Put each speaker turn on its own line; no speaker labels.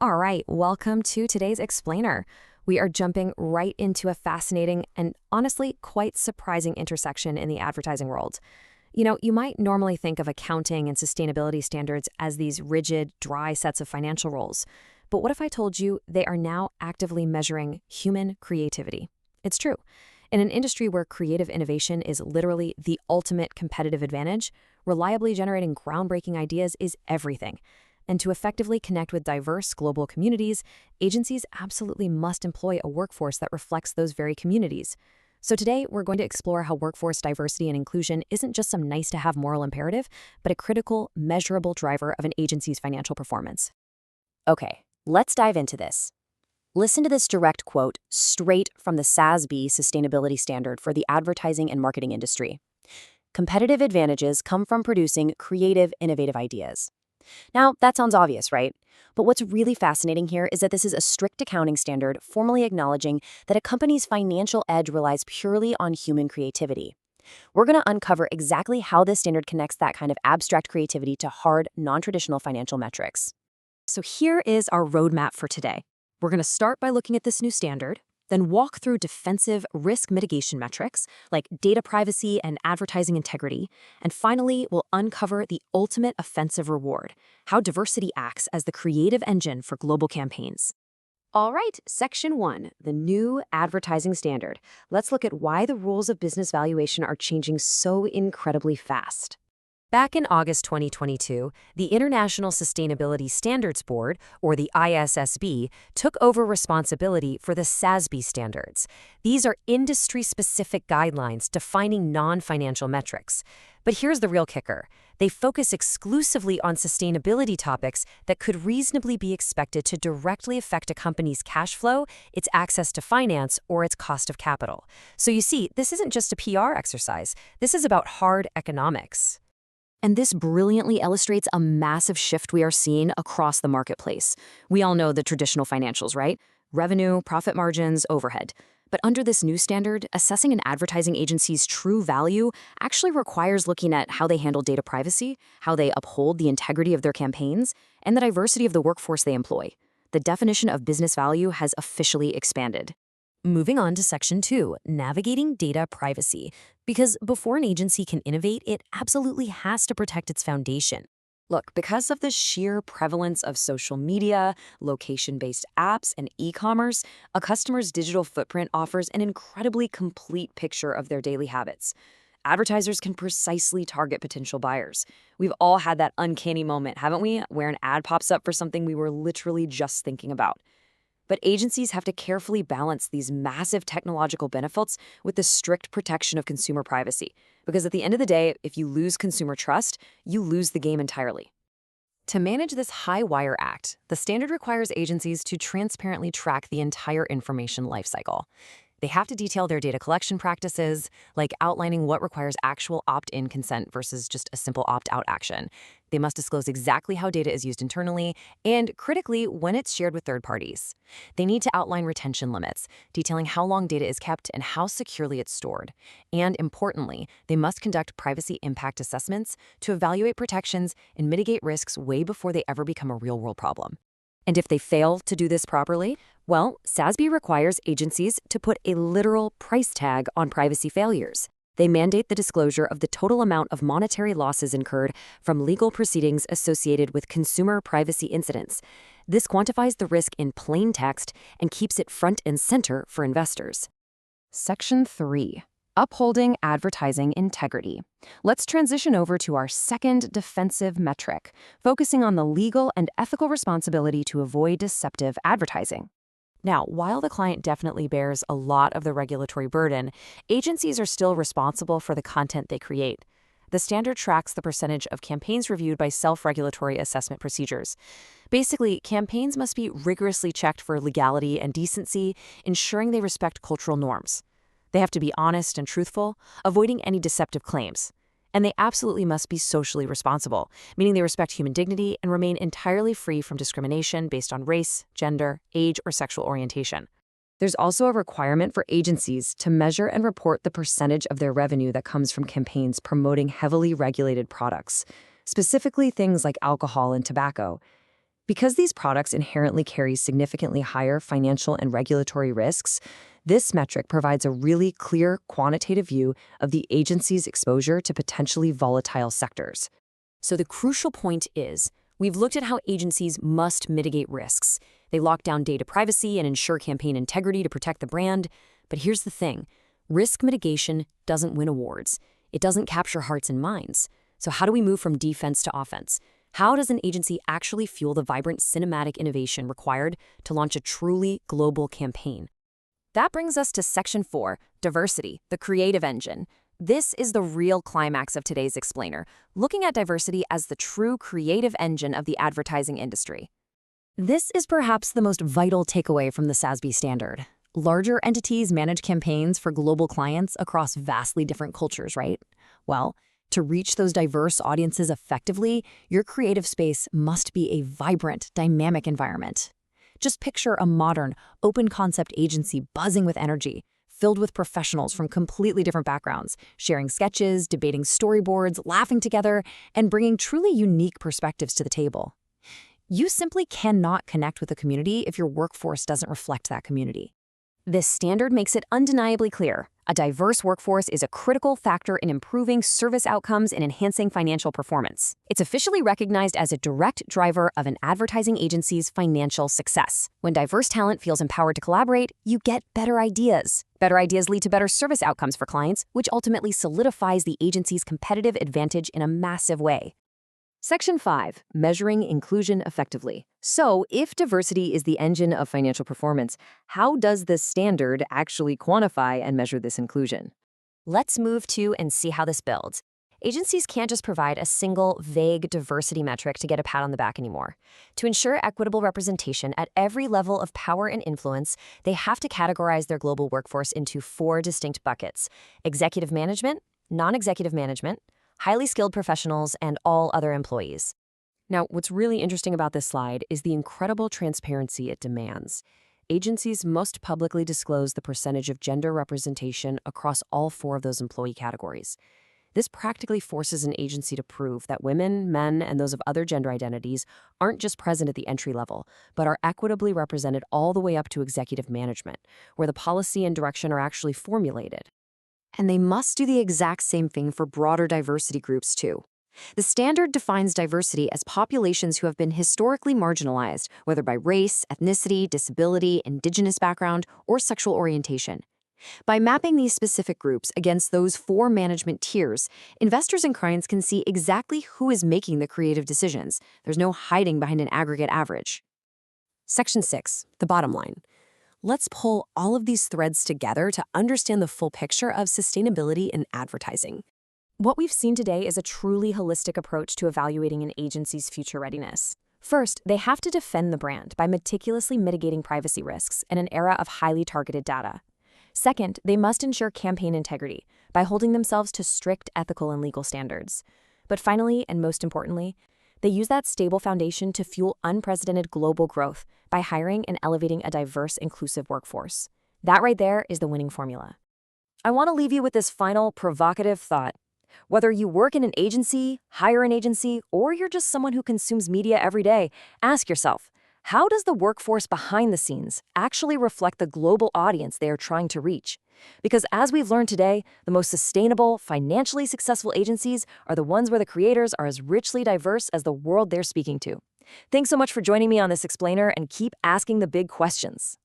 All right, welcome to today's Explainer. We are jumping right into a fascinating and honestly quite surprising intersection in the advertising world. You might normally think of accounting and sustainability standards as these rigid, dry sets of financial rules. But what if I told you they are now actively measuring human creativity? It's true. In an industry where creative innovation is literally the ultimate competitive advantage, reliably generating groundbreaking ideas is everything. And to effectively connect with diverse global communities, agencies absolutely must employ a workforce that reflects those very communities. So today, we're going to explore how workforce diversity and inclusion isn't just some nice-to-have moral imperative, but a critical, measurable driver of an agency's financial performance.
Okay, let's dive into this. Listen to this direct quote straight from the SASB sustainability standard for the advertising and marketing industry. Competitive advantages come from producing creative, innovative ideas. Now, that sounds obvious, right? But what's really fascinating here is that this is a strict accounting standard formally acknowledging that a company's financial edge relies purely on human creativity. We're going to uncover exactly how this standard connects that kind of abstract creativity to hard, non-traditional financial metrics.
So here is our roadmap for today. We're going to start by looking at this new standard, then walk through defensive risk mitigation metrics like data privacy and advertising integrity, and finally, we'll uncover the ultimate offensive reward, how diversity acts as the creative engine for global campaigns. All right, Section 1, the new advertising standard. Let's look at why the rules of business valuation are changing so incredibly fast. Back in August 2022, the International Sustainability Standards Board, or the ISSB, took over responsibility for the SASB standards. These are industry-specific guidelines defining non-financial metrics. But here's the real kicker. They focus exclusively on sustainability topics that could reasonably be expected to directly affect a company's cash flow, its access to finance, or its cost of capital. So you see, this isn't just a PR exercise. This is about hard economics. And this brilliantly illustrates a massive shift we are seeing across the marketplace. We all know the traditional financials, right? Revenue, profit margins, overhead. But under this new standard, assessing an advertising agency's true value actually requires looking at how they handle data privacy, how they uphold the integrity of their campaigns, and the diversity of the workforce they employ. The definition of business value has officially expanded. Moving on to Section 2, navigating data privacy. Because before an agency can innovate, it absolutely has to protect its foundation. Look, because of the sheer prevalence of social media, location-based apps, and e-commerce, a customer's digital footprint offers an incredibly complete picture of their daily habits. Advertisers can precisely target potential buyers. We've all had that uncanny moment, haven't we, where an ad pops up for something we were literally just thinking about. But agencies have to carefully balance these massive technological benefits with the strict protection of consumer privacy. Because at the end of the day, if you lose consumer trust, you lose the game entirely. To manage this high-wire act, the standard requires agencies to transparently track the entire information lifecycle. They have to detail their data collection practices, like outlining what requires actual opt-in consent versus just a simple opt-out action. They must disclose exactly how data is used internally and, critically, when it's shared with third parties. They need to outline retention limits, detailing how long data is kept and how securely it's stored. And, importantly, they must conduct privacy impact assessments to evaluate protections and mitigate risks way before they ever become a real-world problem. And if they fail to do this properly, well, SASB requires agencies to put a literal price tag on privacy failures. They mandate the disclosure of the total amount of monetary losses incurred from legal proceedings associated with consumer privacy incidents. This quantifies the risk in plain text and keeps it front and center for investors. Section 3. Upholding advertising integrity. Let's transition over to our second defensive metric, focusing on the legal and ethical responsibility to avoid deceptive advertising. Now, while the client definitely bears a lot of the regulatory burden, agencies are still responsible for the content they create. The standard tracks the percentage of campaigns reviewed by self-regulatory assessment procedures. Basically, campaigns must be rigorously checked for legality and decency, ensuring they respect cultural norms. They have to be honest and truthful, avoiding any deceptive claims. And they absolutely must be socially responsible, meaning they respect human dignity and remain entirely free from discrimination based on race, gender, age, or sexual orientation. There's also a requirement for agencies to measure and report the percentage of their revenue that comes from campaigns promoting heavily regulated products, specifically things like alcohol and tobacco.
Because these products inherently carry significantly higher financial and regulatory risks, this metric provides a really clear quantitative view of the agency's exposure to potentially volatile sectors. So the crucial point is, we've looked at how agencies must mitigate risks. They lock down data privacy and ensure campaign integrity to protect the brand. But here's the thing. Risk mitigation doesn't win awards. It doesn't capture hearts and minds. So how do we move from defense to offense? How does an agency actually fuel the vibrant cinematic innovation required to launch a truly global campaign? That brings us to Section 4, Diversity, the creative engine. This is the real climax of today's explainer, looking at diversity as the true creative engine of the advertising industry. This is perhaps the most vital takeaway from the SASB standard. Larger entities manage campaigns for global clients across vastly different cultures, right? Well, to reach those diverse audiences effectively, your creative space must be a vibrant, dynamic environment. Just picture a modern, open-concept agency buzzing with energy, filled with professionals from completely different backgrounds, sharing sketches, debating storyboards, laughing together, and bringing truly unique perspectives to the table. You simply cannot connect with the community if your workforce doesn't reflect that community. This standard makes it undeniably clear. A diverse workforce is a critical factor in improving service outcomes and enhancing financial performance. It's officially recognized as a direct driver of an advertising agency's financial success. When diverse talent feels empowered to collaborate, you get better ideas. Better ideas lead to better service outcomes for clients, which ultimately solidifies the agency's competitive advantage in a massive way. Section 5, Measuring Inclusion Effectively. So, if diversity is the engine of financial performance, how does this standard actually quantify and measure this inclusion? Let's move to and see how this builds. Agencies can't just provide a single, vague diversity metric to get a pat on the back anymore. To ensure equitable representation at every level of power and influence, they have to categorize their global workforce into 4 distinct buckets: executive management, non-executive management, highly skilled professionals, and all other employees. Now, what's really interesting about this slide is the incredible transparency it demands. Agencies must publicly disclose the percentage of gender representation across all 4 of those employee categories. This practically forces an agency to prove that women, men, and those of other gender identities aren't just present at the entry level, but are equitably represented all the way up to executive management, where the policy and direction are actually formulated. And they must do the exact same thing for broader diversity groups, too. The standard defines diversity as populations who have been historically marginalized, whether by race, ethnicity, disability, indigenous background, or sexual orientation. By mapping these specific groups against those 4 management tiers, investors and clients can see exactly who is making the creative decisions. There's no hiding behind an aggregate average. Section 6, the bottom line. Let's pull all of these threads together to understand the full picture of sustainability in advertising. What we've seen today is a truly holistic approach to evaluating an agency's future readiness. First, they have to defend the brand by meticulously mitigating privacy risks in an era of highly targeted data. Second, they must ensure campaign integrity by holding themselves to strict ethical and legal standards. But finally, and most importantly, they use that stable foundation to fuel unprecedented global growth by hiring and elevating a diverse, inclusive workforce. That right there is the winning formula. I want to leave you with this final provocative thought. Whether you work in an agency, hire an agency, or you're just someone who consumes media every day, ask yourself, how does the workforce behind the scenes actually reflect the global audience they are trying to reach? Because as we've learned today, the most sustainable, financially successful agencies are the ones where the creators are as richly diverse as the world they're speaking to. Thanks so much for joining me on this explainer, and keep asking the big questions.